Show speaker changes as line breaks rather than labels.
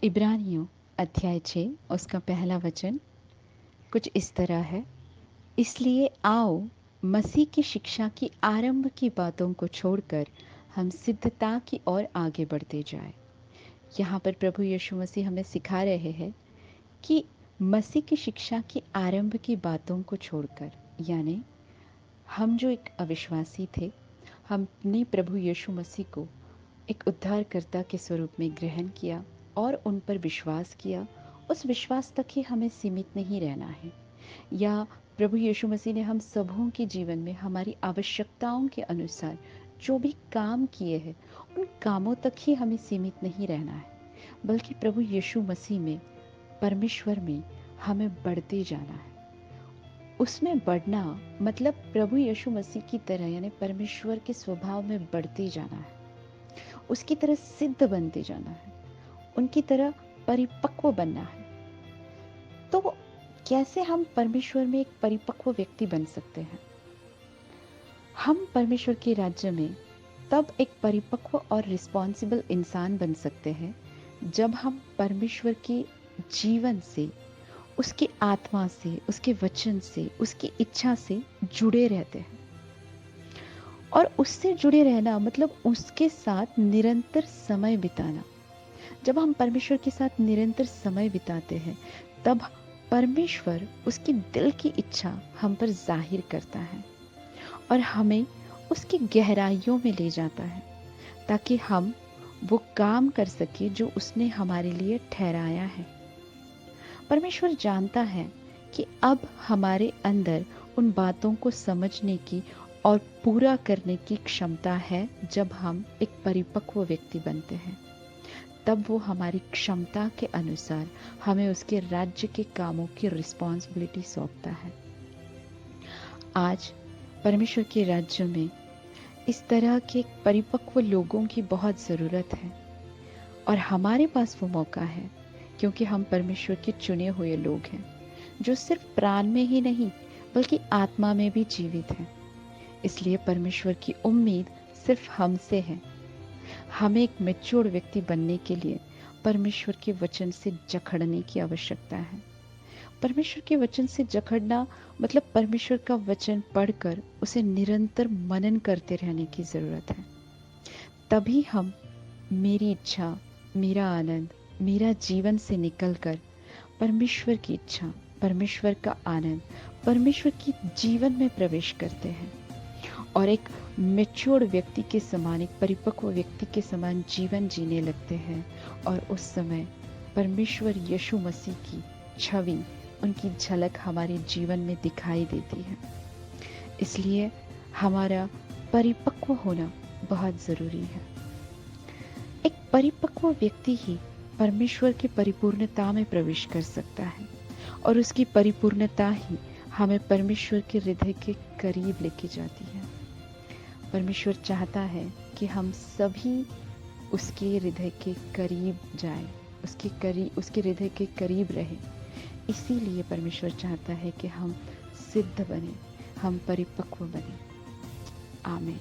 इब्रानियों अध्याय 6 उसका पहला वचन कुछ इस तरह है। इसलिए आओ, मसीह की शिक्षा की आरंभ की बातों को छोड़कर हम सिद्धता की ओर आगे बढ़ते जाएं। यहाँ पर प्रभु यीशु मसीह हमें सिखा रहे हैं कि मसीह की शिक्षा की आरंभ की बातों को छोड़कर, यानी हम जो एक अविश्वासी थे, हमने प्रभु यीशु मसीह को एक उद्धारकर्ता के स्वरूप में ग्रहण किया और उन पर विश्वास किया। उस विश्वास तक ही हमें सीमित नहीं रहना है, या प्रभु यीशु मसीह ने हम सबों के जीवन में हमारी आवश्यकताओं के अनुसार जो भी काम किए हैं, उन कामों तक ही हमें सीमित नहीं रहना है, बल्कि प्रभु यीशु मसीह में, परमेश्वर में हमें बढ़ते जाना है। उसमें बढ़ना मतलब प्रभु यीशु मसीह की तरह, यानी परमेश्वर के स्वभाव में बढ़ते जाना है, उसकी तरह सिद्ध बनते जाना है, उनकी तरह परिपक्व बनना है। तो कैसे हम परमेश्वर में एक परिपक्व व्यक्ति बन सकते हैं? हम परमेश्वर के राज्य में तब एक परिपक्व और रिस्पॉन्सिबल इंसान बन सकते हैं जब हम परमेश्वर के जीवन से, उसकी आत्मा से, उसके वचन से, उसकी इच्छा से जुड़े रहते हैं। और उससे जुड़े रहना मतलब उसके साथ निरंतर समय बिताना। जब हम परमेश्वर के साथ निरंतर समय बिताते हैं, तब परमेश्वर उसकी दिल की इच्छा हम पर जाहिर करता है और हमें उसकी गहराइयों में ले जाता है, ताकि हम वो काम कर सके जो उसने हमारे लिए ठहराया है। परमेश्वर जानता है कि अब हमारे अंदर उन बातों को समझने की और पूरा करने की क्षमता है। जब हम एक परिपक्व व्यक्ति बनते हैं, तब वो हमारी क्षमता के अनुसार हमें उसके राज्य के कामों की रिस्पॉन्सिबिलिटी सौंपता है। आज परमेश्वर के राज्य में इस तरह के परिपक्व लोगों की बहुत ज़रूरत है, और हमारे पास वो मौका है क्योंकि हम परमेश्वर के चुने हुए लोग हैं, जो सिर्फ प्राण में ही नहीं बल्कि आत्मा में भी जीवित हैं। इसलिए परमेश्वर की उम्मीद सिर्फ हमसे है। हमें एक मैच्योर व्यक्ति बनने के लिए परमेश्वर के वचन से जकड़ने की आवश्यकता है। परमेश्वर के वचन से जकड़ना मतलब परमेश्वर का वचन पढ़कर उसे निरंतर मनन करते रहने की ज़रूरत है। तभी हम मेरी इच्छा, मेरा आनंद, मेरा जीवन से निकलकर परमेश्वर की इच्छा, परमेश्वर का आनंद, परमेश्वर की जीवन में प्रवेश करते हैं और एक मैच्योर्ड व्यक्ति के समान, एक परिपक्व व्यक्ति के समान जीवन जीने लगते हैं। और उस समय परमेश्वर यीशु मसीह की छवि, उनकी झलक हमारे जीवन में दिखाई देती है। इसलिए हमारा परिपक्व होना बहुत ज़रूरी है। एक परिपक्व व्यक्ति ही परमेश्वर की परिपूर्णता में प्रवेश कर सकता है, और उसकी परिपूर्णता ही हमें परमेश्वर के हृदय के करीब लेके जाती है। परमेश्वर चाहता है कि हम सभी उसके हृदय के करीब जाएं, उसके हृदय के करीब रहें। इसीलिए परमेश्वर चाहता है कि हम सिद्ध बने, हम परिपक्व बने। आमीन।